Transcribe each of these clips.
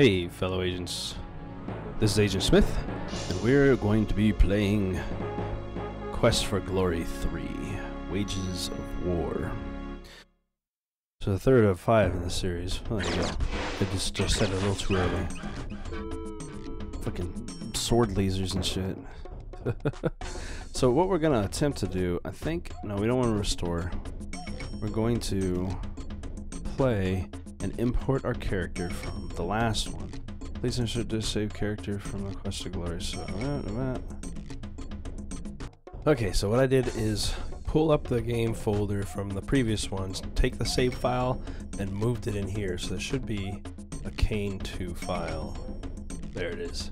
Hey, fellow agents. This is Agent Smith, and we're going to be playing Quest for Glory 3, Wages of War. So the third of 5 in the series. Oh, there you go. I just said it a little too early. Fucking sword lasers and shit. So what we're going to attempt to do, I think... No, we don't want to restore. We're going to play and import our character from the last one. Please insert this save character from the Quest of Glory. So, okay, so what I did is pull up the game folder from the previous ones, take the save file, and moved it in here. So there should be a Kane 2 file. There it is.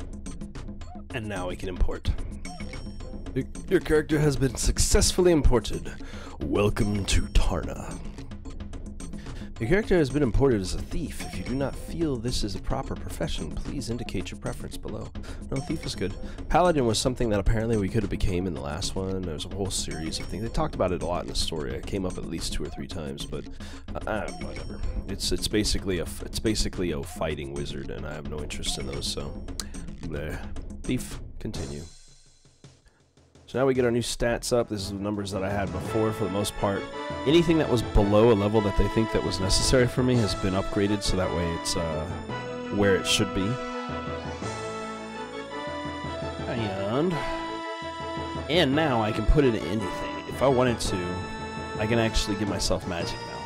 And now we can import. Your character has been successfully imported. Welcome to Tarna. Your character has been imported as a thief. If you do not feel this is a proper profession, please indicate your preference below. No, thief is good. Paladin was something that apparently we could have became in the last one. There's a whole series of things. They talked about it a lot in the story. It came up at least 2 or 3 times, but whatever. It's basically a fighting wizard, and I have no interest in those. So, bleh. Thief. Continue. So now we get our new stats up. This is the numbers that I had before for the most part. Anything that was below a level that they think that was necessary for me has been upgraded, so that way it's where it should be. And now I can put it in anything. If I wanted to, I can actually give myself magic now,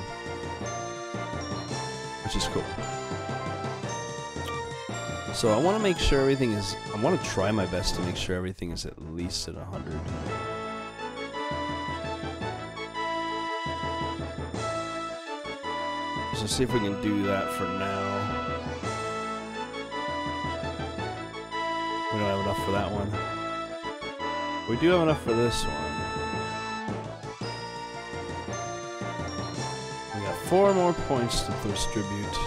which is cool. So I want to make sure everything is... I want to try my best to make sure everything is at least at 100. So see if we can do that for now. We don't have enough for that one. We do have enough for this one. We got 4 more points to distribute.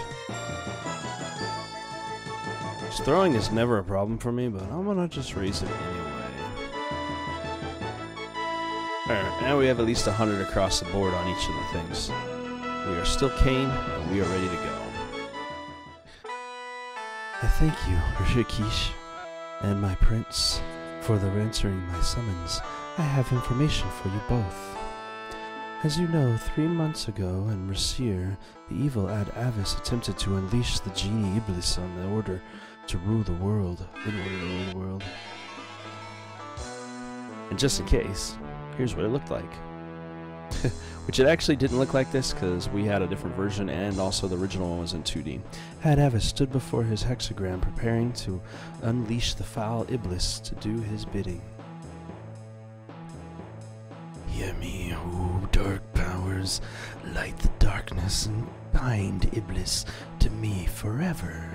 Throwing is never a problem for me, but I'm gonna just raise it anyway. Alright, now we have at least 100 across the board on each of the things. We are still Kane, and we are ready to go. I thank you, Rikish, and my prince, for answering my summons. I have information for you both. As you know, 3 months ago in Rasir, the evil Ad Avis attempted to unleash the genie Iblis on the order to rule the world, And just in case, here's what it looked like. Which it actually didn't look like this, because we had a different version, and also the original one was in 2D. Ad Avis stood before his hexagram, preparing to unleash the foul Iblis to do his bidding. Hear me, O dark powers, light the darkness and bind Iblis to me forever.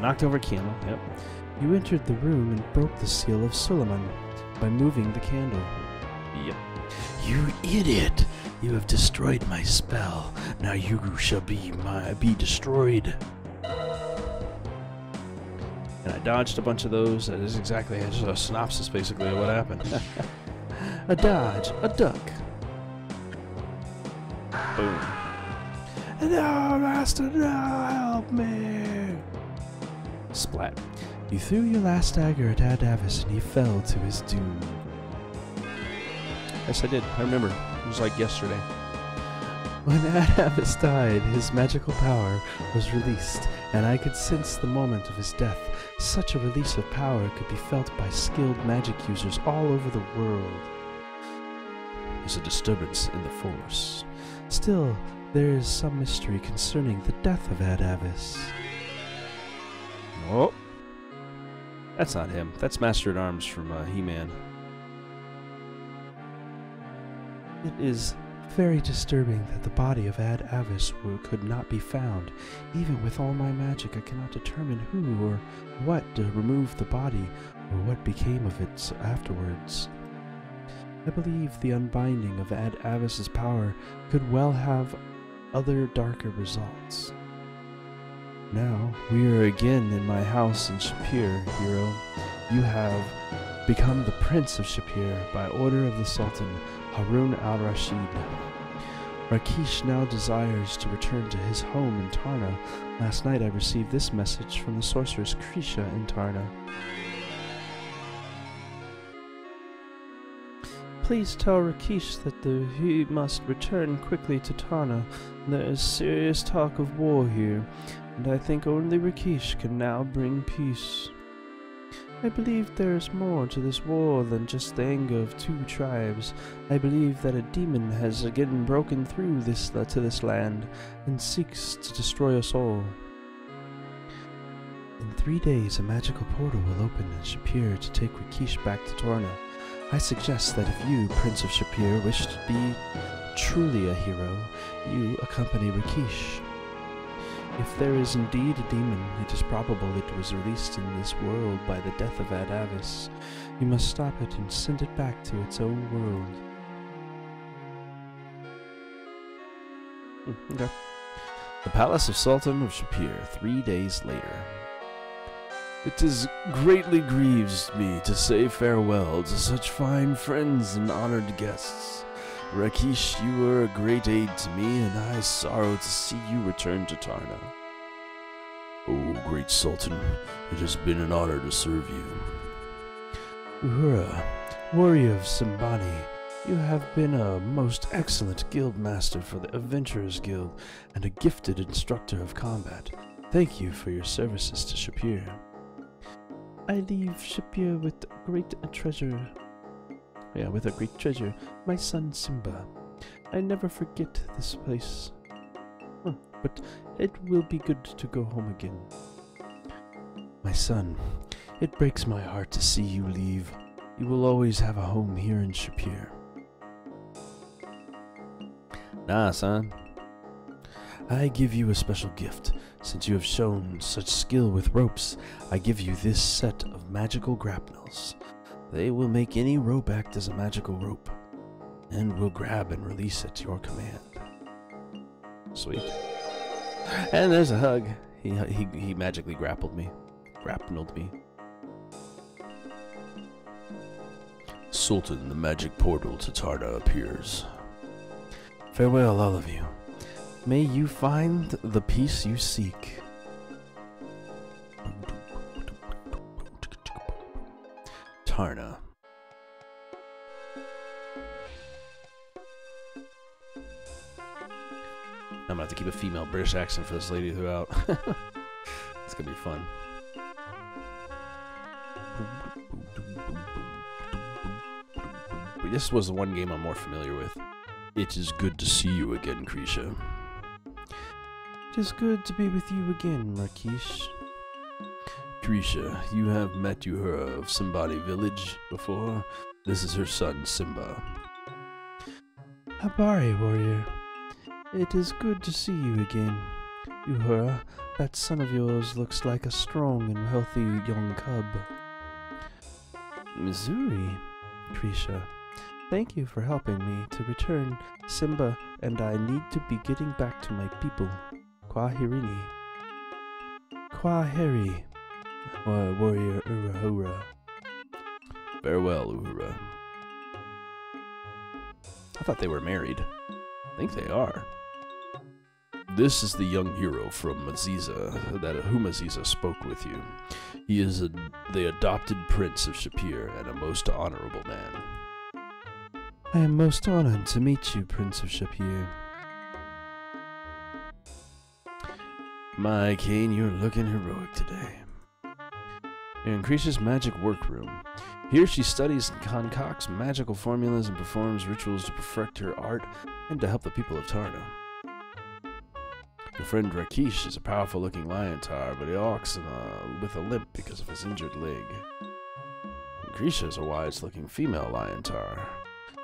Knocked over candle, yep. You entered the room and broke the seal of Suleiman by moving the candle. Yep. You idiot! You have destroyed my spell. Now you shall be destroyed. And I dodged a bunch of those. That is exactly just a synopsis, basically, of what happened. A dodge, a duck. Boom. No, master, no, help me! Splat. You threw your last dagger at Ad Avis and he fell to his doom. Yes, I did. I remember. It was like yesterday. When Ad Avis died, his magical power was released, and I could sense the moment of his death. Such a release of power could be felt by skilled magic users all over the world. There's a disturbance in the force. Still, there is some mystery concerning the death of Ad Avis. Oh, that's not him. That's Master-at-Arms from He-Man. It is very disturbing that the body of Ad Avis could not be found. Even with all my magic, I cannot determine who or what to remove the body, or what became of it afterwards. I believe the unbinding of Ad Avis's power could well have other darker results. Now, we are again in my house in Shapir, hero. You have become the Prince of Shapir by order of the Sultan Harun al-Rashid. Rakesh now desires to return to his home in Tarna. Last night I received this message from the sorceress Krisha in Tarna. Please tell Rakesh that he must return quickly to Tarna. There is serious talk of war here, and I think only Rakesh can now bring peace. I believe there is more to this war than just the anger of two tribes. I believe that a demon has again broken through to this land and seeks to destroy us all. In 3 days, a magical portal will open in Shapir to take Rakesh back to Tarna. I suggest that if you, Prince of Shapir, wish to be truly a hero, you accompany Rakesh. If there is indeed a demon, it is probable it was released in this world by the death of Adavis. You must stop it and send it back to its own world. Okay. The Palace of Sultan of Shapir, 3 days later. It is greatly grieves me to say farewell to such fine friends and honored guests. Rakesh, you were a great aid to me, and I sorrow to see you return to Tarna. Oh, great Sultan, it has been an honor to serve you. Uhura, warrior of Simbani, you have been a most excellent guild master for the Adventurers Guild and a gifted instructor of combat. Thank you for your services to Shapir. I leave Shapir with a great treasure. My son Simba. I never forget this place. But it will be good to go home again. My son, it breaks my heart to see you leave. You will always have a home here in Shapir. Nah, son. I give you a special gift. Since you have shown such skill with ropes, I give you this set of magical grapnels. They will make any rope act as a magical rope, and will grab and release at your command. Sweet. And there's a hug. He magically grappled me. Sultan, the magic portal to Tarna appears. Farewell, all of you. May you find the peace you seek. Tarna. I'm gonna have to keep a female British accent for this lady throughout. It's gonna be fun. But this was the one game I'm more familiar with. It is good to see you again, Krisha. It is good to be with you again, Rakesh. Krisha, you have met Uhura of Simbani village before. This is her son, Simba. Habari, warrior. It is good to see you again. Uhura, that son of yours looks like a strong and healthy young cub. Missouri, Krisha. Thank you for helping me to return. Simba and I need to be getting back to my people. Kwaherini. Kwaheri, warrior Uhura. Farewell, Uhura. I thought they were married. I think they are. This is the young hero from Maziza, whom Maziza spoke with you. He is the adopted prince of Shapir and a most honorable man. I am most honored to meet you, Prince of Shapir. My Kane, you're looking heroic today. In Krisha's magic workroom. Here she studies and concocts magical formulas and performs rituals to perfect her art and to help the people of Tarna. Your friend Rakesh is a powerful-looking lion tar, but he walks with a limp because of his injured leg. And Krisha is a wise-looking female lion tar.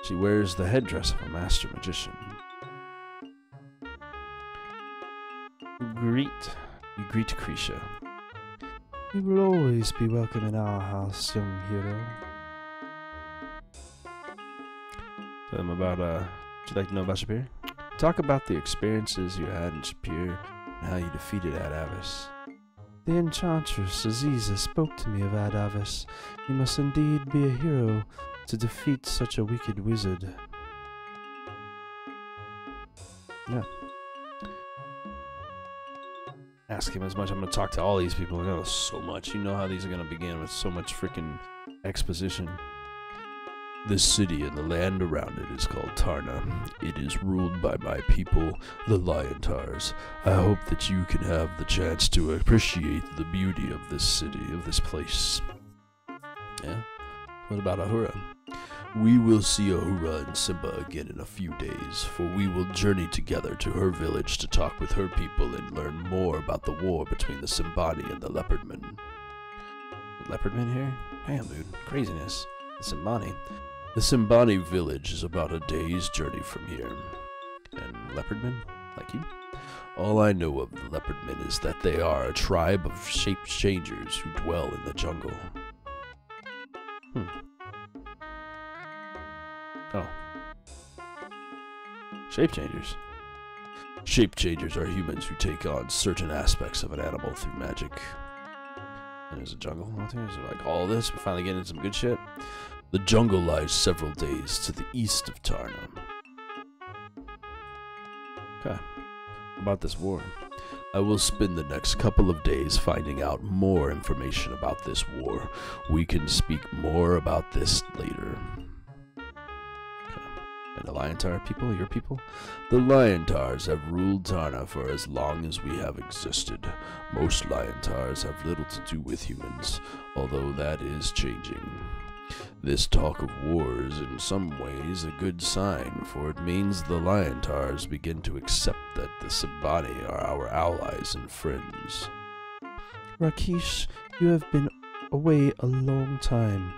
She wears the headdress of a master magician. You greet Krisha. You will always be welcome in our house, young hero. Tell them about, would you like to know about Shapir? Talk about the experiences you had in Shapir and how you defeated Adavis. The enchantress Aziza spoke to me of Adavis. You must indeed be a hero to defeat such a wicked wizard. Yeah. Ask him as much. I'm going to talk to all these people. I know so much. You know how these are going to begin with so much freaking exposition. This city and the land around it is called Tarna. It is ruled by my people, the Liontars. I hope that you can have the chance to appreciate the beauty of this city, of this place. Yeah? What about Ahura? We will see Ahura and Simba again in a few days, for we will journey together to her village to talk with her people and learn more about the war between the Simbani and the Leopardmen. The Leopardmen here? Damn, dude. Craziness. The Simbani. The Simbani village is about a day's journey from here. And Leopardmen? Like you? All I know of the Leopardmen is that they are a tribe of shape-changers who dwell in the jungle. Oh. Shape-changers. Shape-changers are humans who take on certain aspects of an animal through magic. And there's a jungle out there? Is it like all this? We're finally getting some good shit? The jungle lies several days to the east of Tarna. Okay. About this war. I will spend the next couple of days finding out more information about this war. We can speak more about this later. And the Liontar people, your people? The Liontars have ruled Tarna for as long as we have existed. Most Liontars have little to do with humans, although that is changing. This talk of war is in some ways a good sign, for it means the Liontars begin to accept that the Simbani are our allies and friends. Rakesh, you have been away a long time.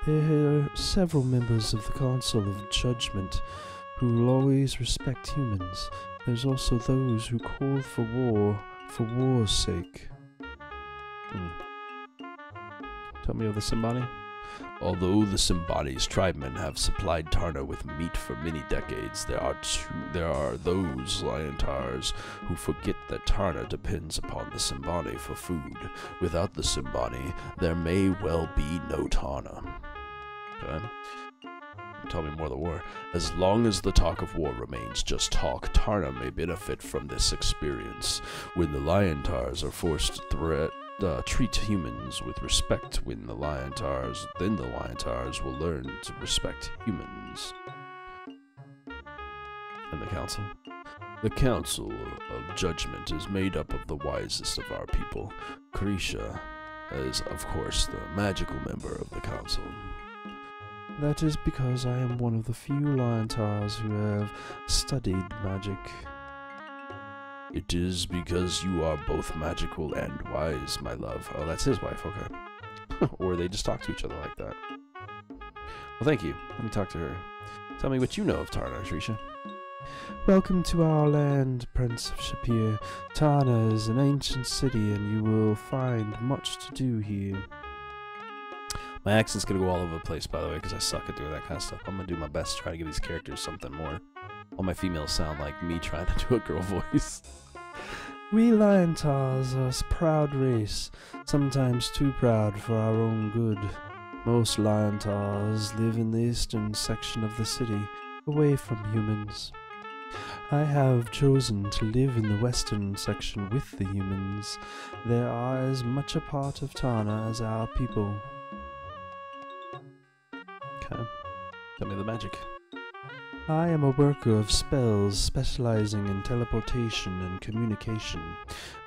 There are several members of the Council of Judgment who will always respect humans. There's also those who call for war's sake. Tell me of the Simbani. Although the Simbani's tribemen have supplied Tarna with meat for many decades, there are those Liontars who forget that Tarna depends upon the Simbani for food. Without the Simbani, there may well be no Tarna. Okay. Tell me more of the war. As long as the talk of war remains just talk, Tarna may benefit from this experience. When the Liontars are forced to treat humans with respect then the Liontars will learn to respect humans. And the council? The Council of Judgment is made up of the wisest of our people. Krisha is, of course, the magical member of the council. That is because I am one of the few Liontars who have studied magic. It is because you are both magical and wise, my love. Oh, that's his wife, okay. Or they just talk to each other like that. Well, thank you. Let me talk to her. Tell me what you know of Tarna, Trisha. Welcome to our land, Prince of Shapir. Tarna is an ancient city, and you will find much to do here. My accent's gonna go all over the place, by the way, because I suck at doing that kind of stuff. I'm gonna do my best to try to give these characters something more. All my females sound like me trying to do a girl voice. We Liontars are a proud race, sometimes too proud for our own good. Most Liontars live in the eastern section of the city, away from humans. I have chosen to live in the western section with the humans. They are as much a part of Tarna as our people. Okay. Tell me the magic. I am a worker of spells specializing in teleportation and communication.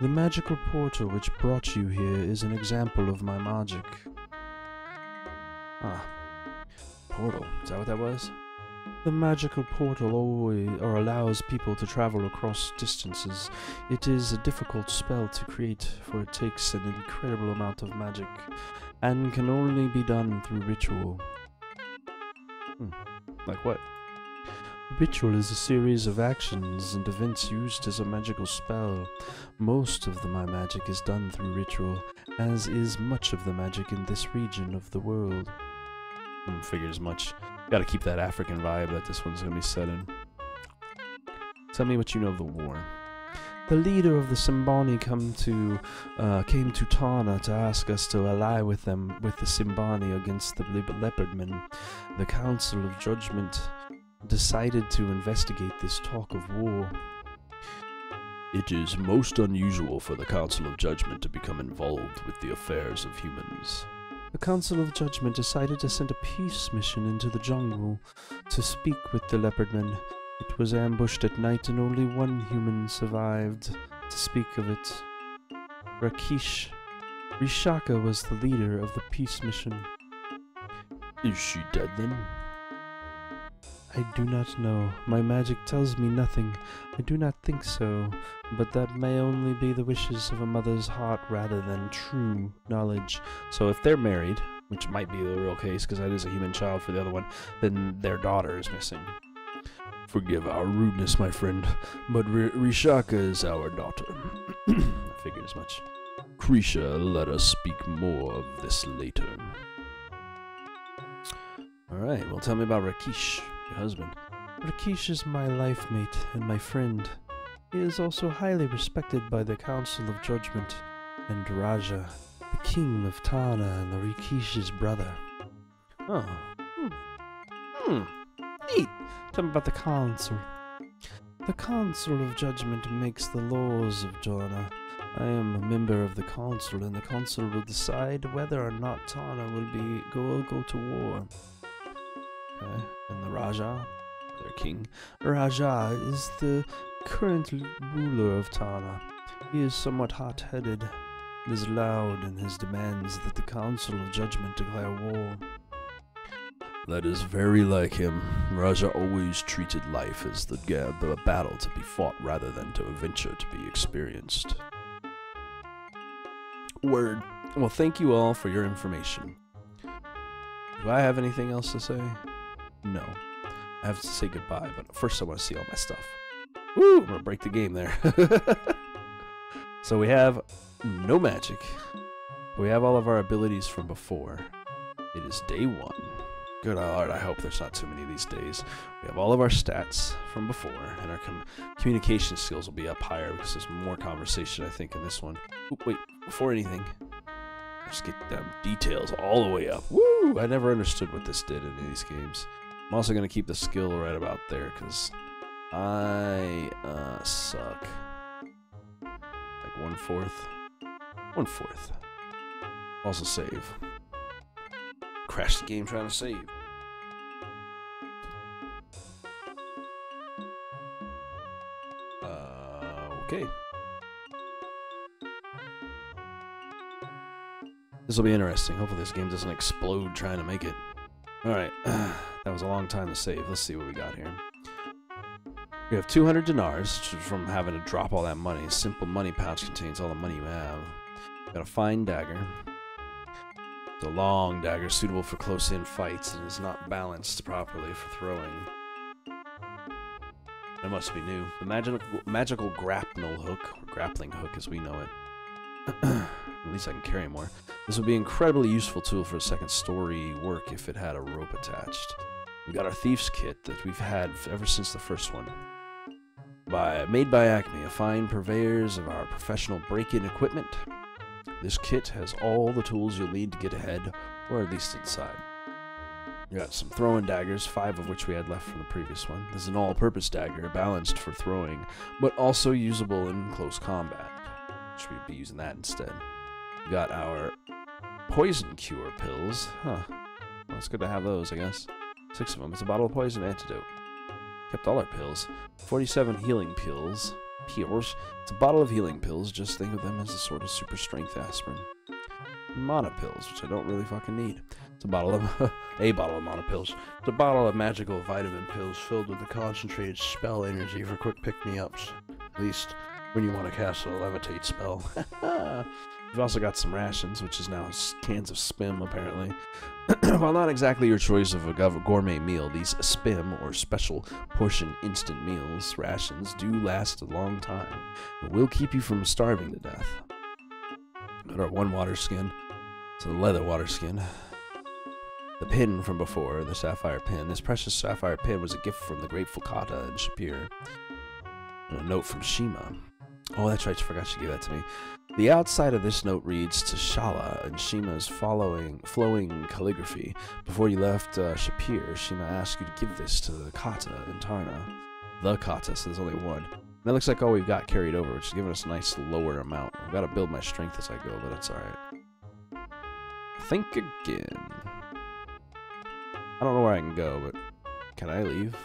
The magical portal which brought you here is an example of my magic. Ah. Portal. Is that what that was? The magical portal allows people to travel across distances. It is a difficult spell to create, for it takes an incredible amount of magic, and can only be done through ritual. Like what? Ritual is a series of actions and events used as a magical spell. Most of my magic is done through ritual, as is much of the magic in this region of the world. Figured as much. Gotta keep that African vibe that this one's gonna be set in. Tell me what you know of the war. The leader of the Simbani came to Tarna to ask us to ally with the Simbani against the Leopardmen. The Council of Judgment decided to investigate this talk of war. It is most unusual for the Council of Judgment to become involved with the affairs of humans. The Council of Judgment decided to send a peace mission into the jungle to speak with the Leopardmen. It was ambushed at night and only one human survived to speak of it. Rakesh. Rishaka was the leader of the peace mission. Is she dead then? I do not know. My magic tells me nothing. I do not think so, but that may only be the wishes of a mother's heart rather than true knowledge. So if they're married, which might be the real case because that is a human child for the other one, then their daughter is missing. Forgive our rudeness, my friend, but Rishaka is our daughter. I figured as much. Krisha, let us speak more of this later. Alright, well tell me about Rakesh, your husband. Rakesh is my life mate and my friend. He is also highly respected by the Council of Judgment and Raja, the king of Tarna and the Rakesh's brother. Oh. Neat. Tell me about the Council. The Council of Judgment makes the laws of Tarna. I am a member of the Council, and the Council will decide whether or not Tarna will go to war. Okay. And the Raja, their king. Raja is the current ruler of Tarna. He is somewhat hot-headed and is loud in his demands that the Council of Judgment declare war. That is very like him. Raja always treated life as the battle to be fought rather than to a venture to be experienced. Word. Well, thank you all for your information. Do I have anything else to say? No. I have to say goodbye, but first I want to see all my stuff. Woo! I'm going to break the game there. So we have no magic. We have all of our abilities from before. It is day 1. Good Lord, I hope there's not too many of these days. We have all of our stats from before, and our communication skills will be up higher because there's more conversation, I think, in this one. Oop, wait, before anything, let's get them details all the way up. Woo! I never understood what this did in these games. I'm also going to keep the skill right about there because I suck. Like 1/4. 1/4. Also save. Crash the game trying to save. Okay. This will be interesting. Hopefully this game doesn't explode trying to make it. Alright. That was a long time to save. Let's see what we got here. We have 200 dinars from having to drop all that money. A simple money pouch contains all the money you have. Got a fine dagger. It's a long dagger suitable for close-in fights and is not balanced properly for throwing. That must be new. The magical grapnel hook, or grappling hook as we know it. At least I can carry more. This would be an incredibly useful tool for a second story work if it had a rope attached. We got our Thief's Kit that we've had ever since the first one. Made by Acme, a fine purveyors of our professional break-in equipment. This kit has all the tools you'll need to get ahead, or at least inside. We got some throwing daggers, 5 of which we had left from the previous one. This is an all-purpose dagger, balanced for throwing, but also usable in close combat. Which we'd be using that instead. We got our poison cure pills. Huh. Well, it's good to have those, I guess. 6 of them. It's a bottle of poison antidote. Kept all our pills. 47 healing pills. It's a bottle of healing pills. Just think of them as a sort of super strength aspirin. Mana pills, which I don't really fucking need. It's a bottle of mana pills. It's a bottle of magical vitamin pills filled with the concentrated spell energy for quick pick-me-ups. At least when you want to cast a levitate spell. We've also got some rations, which is now cans of spim, apparently. While not exactly your choice of a gourmet meal, these spim, or special portion instant meals, rations, do last a long time. It will keep you from starving to death. Got our 1 water skin. It's a leather water skin. The pin from before, the sapphire pin. This precious sapphire pin was a gift from the grateful Kata and Shapir. And a note from Shima. Oh, that's right, I forgot she gave that to me. The outside of this note reads to Shala and Shima's flowing calligraphy. Before you left Shapir, Shima asked you to give this to the Kata in Tarna. The Kata, so there's only one. That looks like all we've got carried over, which is giving us a nice lower amount. I've got to build my strength as I go, but that's alright. Think again. I don't know where I can go, but can I leave?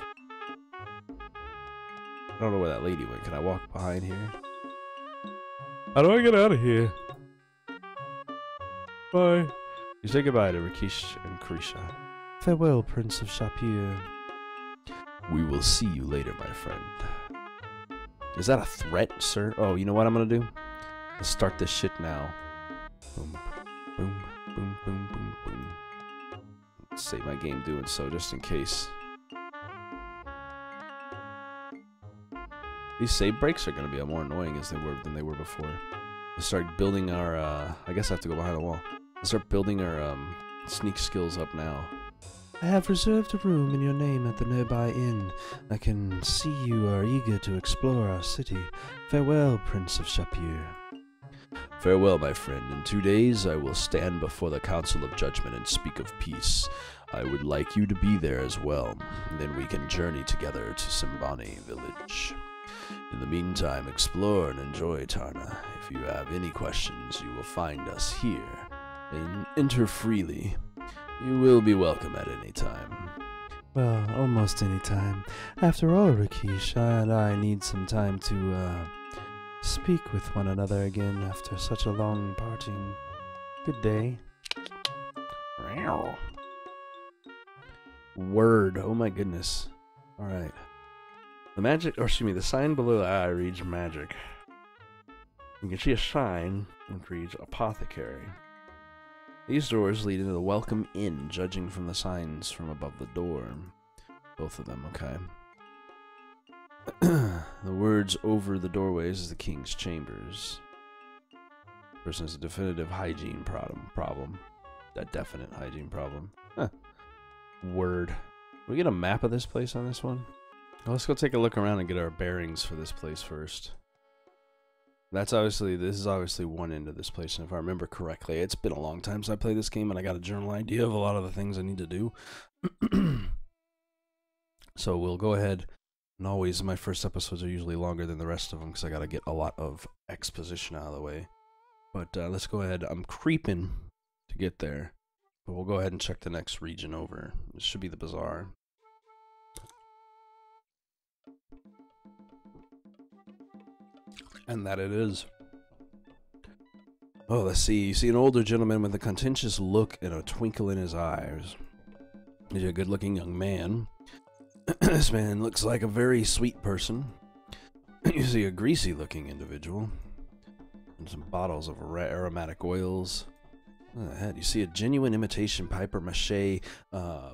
I don't know where that lady went. Can I walk behind here? How do I get out of here? Bye. You say goodbye to Rakesh and Krisha. Farewell, Prince of Shapir. We will see you later, my friend. Is that a threat, sir? Oh, you know what I'm gonna do? Let's start this shit now. Boom, boom, boom, boom, boom, boom. Let's save my game doing so, just in case. These save breaks are gonna be more annoying than they were before. Let's start building our. I guess I have to go behind the wall. Let's start building our sneak skills up now. I have reserved a room in your name at the nearby inn. I can see you are eager to explore our city. Farewell, Prince of Shapir. Farewell, my friend. In 2 days, I will stand before the Council of Judgment and speak of peace. I would like you to be there as well. Then we can journey together to Simbani village. In the meantime, explore and enjoy Tarna. If you have any questions, you will find us here. And enter freely. You will be welcome at any time. Well, almost any time. After all, Rakesh, I need some time to, speak with one another again after such a long parting. Good day. Word. Oh my goodness. Alright. The magic, or excuse me, the sign below the eye reads magic. You can see a sign which reads apothecary. These doors lead into the welcome inn, judging from the signs from above the door. Both of them, okay. The words over the doorways is the king's chambers. Person has a definitive hygiene problem. That definite hygiene problem. Huh. Word. Can we get a map of this place on this one? Well, let's go take a look around and get our bearings for this place first. This is obviously one end of this place, and if I remember correctly, it's been a long time since I played this game, and I got a general idea of a lot of the things I need to do. So we'll go ahead, and always my first episodes are usually longer than the rest of them, because I got to get a lot of exposition out of the way. But let's go ahead. I'm creeping to get there, but we'll go ahead and check the next region over. This should be the bazaar. And that it is. Oh, let's see. You see an older gentleman with a contentious look and a twinkle in his eyes. He's a good-looking young man. This man looks like a very sweet person. You see a greasy-looking individual. And some bottles of aromatic oils. Look at the head. You see a genuine imitation papier-mâché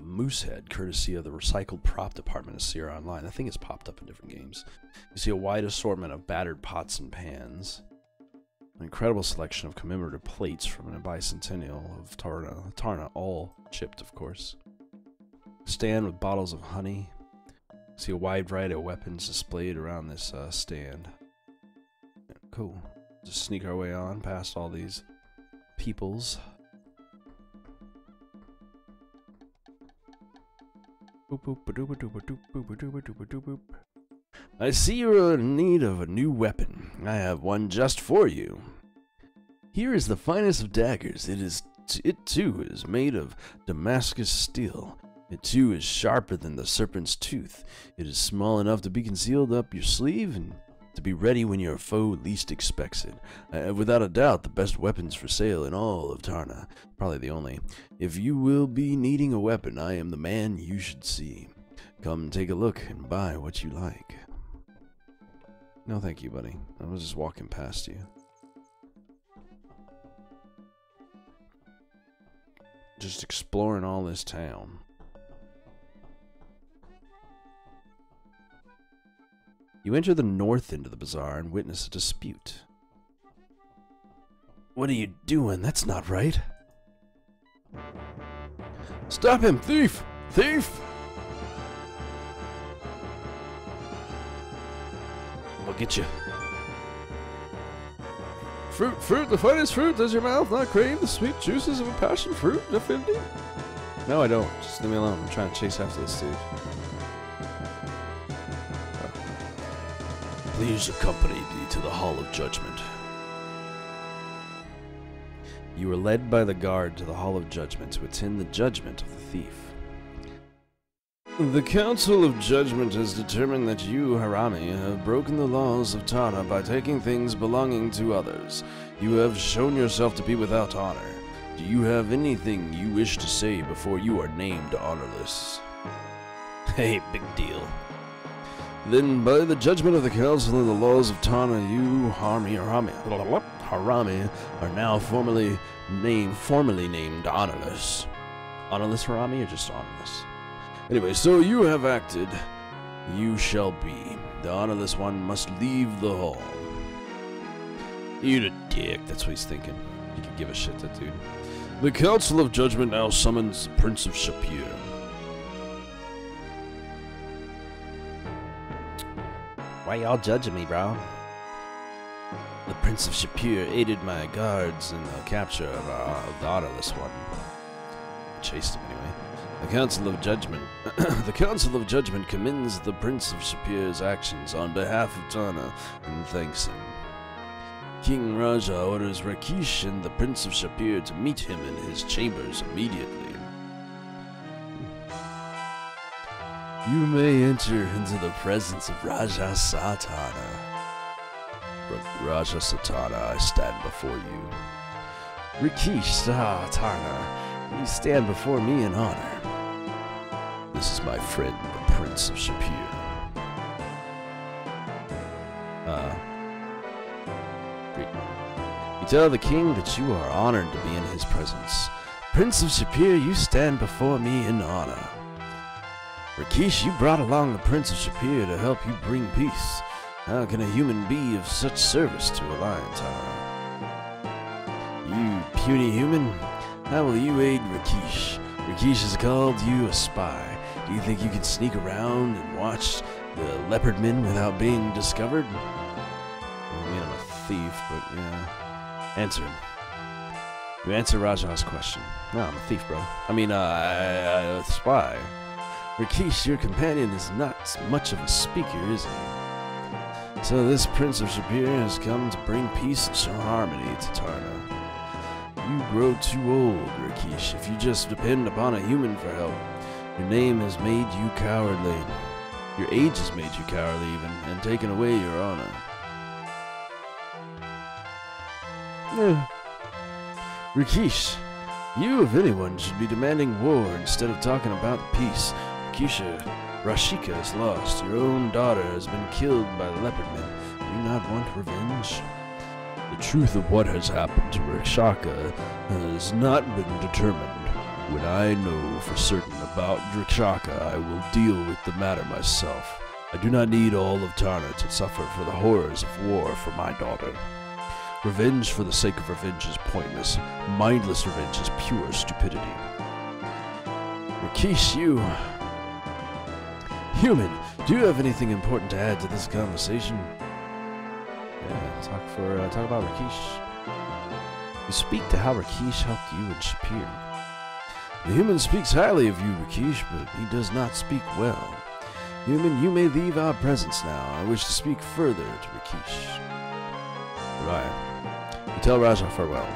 moose head, courtesy of the recycled prop department of Sierra Online. I think it's popped up in different games. You see a wide assortment of battered pots and pans. An incredible selection of commemorative plates from a bicentennial of Tarna, all chipped, of course. A stand with bottles of honey. You see a wide variety of weapons displayed around this stand. Yeah, cool. Just sneak our way on past all these peoples. I see you're in need of a new weapon. I have one just for you. Here is the finest of daggers. It too is made of Damascus steel. It too is sharper than the serpent's tooth. It is small enough to be concealed up your sleeve and to be ready when your foe least expects it. Without a doubt, the best weapons for sale in all of Tarna. Probably the only. If you will be needing a weapon, I am the man you should see. Come take a look and buy what you like. No, thank you, buddy. I was just walking past you. Just exploring all this town. You enter the north end of the bazaar and witness a dispute. What are you doing? That's not right. Stop him! Thief! Thief! I'll get you. Fruit, the finest fruit. Does your mouth not crave the sweet juices of a passion fruit, Affinity? No, I don't. Just leave me alone. I'm trying to chase after this dude. Please accompany me to the Hall of Judgment. You were led by the guard to the Hall of Judgment to attend the judgment of the thief. The Council of Judgment has determined that you, Harami, have broken the laws of Tarna by taking things belonging to others. You have shown yourself to be without honor. Do you have anything you wish to say before you are named honorless? Hey, big deal. Then, by the judgment of the Council and the laws of Tarna, you, Harami, are now formally named honorless. Honorless Harami, or just honorless? Anyway, so you have acted. You shall be. The honorless one must leave the hall. You the dick, that's what he's thinking. He could give a shit, that dude. The Council of Judgment now summons the Prince of Shapir. Why y'all judging me, bro? The Prince of Shapir aided my guards in the capture of the honorless one. Chased him anyway. The Council of Judgment. The Council of Judgment commends the Prince of Shapir's actions on behalf of Tarna and thanks him. King Raja orders Rakesh and the Prince of Shapir to meet him in his chambers immediately. You may enter into the presence of Raja Satana. Raja Satana, I stand before you. Rakesh Tarna, you stand before me in honor. This is my friend, the Prince of Shapir. You tell the king that you are honored to be in his presence. Prince of Shapir, you stand before me in honor. Rakesh, you brought along the Prince of Shapir to help you bring peace. How can a human be of such service to a lion, Tarna? You puny human, how will you aid Rakesh? Rakesh has called you a spy. Do you think you can sneak around and watch the Leopardmen without being discovered? Well, I mean, I'm a thief, but yeah. Answer him. You answer Raja's question. No, I'm a thief, bro. I mean, a spy. Rakesh, your companion, is not much of a speaker, is he? So this Prince of Shapir has come to bring peace and harmony to Tarna. You grow too old, Rakesh, if you just depend upon a human for help. Your name has made you cowardly. Your age has made you cowardly even, and taken away your honor. Rakesh, you of anyone should be demanding war instead of talking about peace. Rashika is lost. Your own daughter has been killed by the Leopardmen. Do you not want revenge? The truth of what has happened to Rashika has not been determined. When I know for certain about Rashika, I will deal with the matter myself. I do not need all of Tarna to suffer for the horrors of war for my daughter. Revenge for the sake of revenge is pointless. Mindless revenge is pure stupidity. Rakesh, you... Human, do you have anything important to add to this conversation? Yeah, talk about Rakesh. You speak to how Rakesh helped you and Shapir. The human speaks highly of you, Rakesh, but he does not speak well. Human, you may leave our presence now. I wish to speak further to Rakesh. Goodbye. You tell Raja farewell.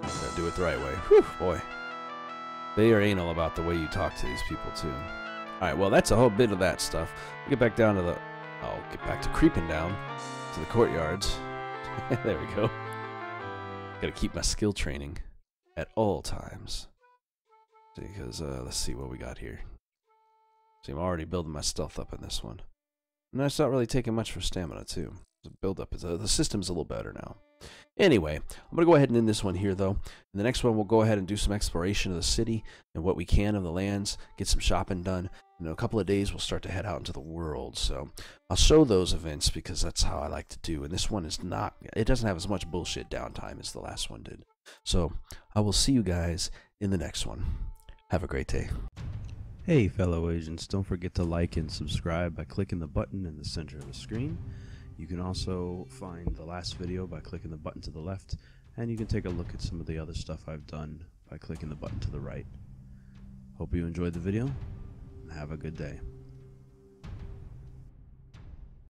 Gotta do it the right way. Whew, boy. They are anal about the way you talk to these people, too. Alright, well, that's a whole bit of that stuff. We'll get back down to the... I'll get back to creeping down to the courtyards. There we go. Gotta keep my skill training at all times. Because, let's see what we got here. See, I'm already building my stealth up in this one. And that's not really taking much for stamina, too. The build-up is... the system's a little better now. Anyway, I'm going to go ahead and end this one here, though. In the next one, we'll go ahead and do some exploration of the city and what we can of the lands, get some shopping done. In a couple of days, we'll start to head out into the world. So I'll show those events because that's how I like to do. And this one is not... it doesn't have as much bullshit downtime as the last one did. So I will see you guys in the next one. Have a great day. Hey, fellow agents, don't forget to like and subscribe by clicking the button in the center of the screen. You can also find the last video by clicking the button to the left, and you can take a look at some of the other stuff I've done by clicking the button to the right. Hope you enjoyed the video, and have a good day.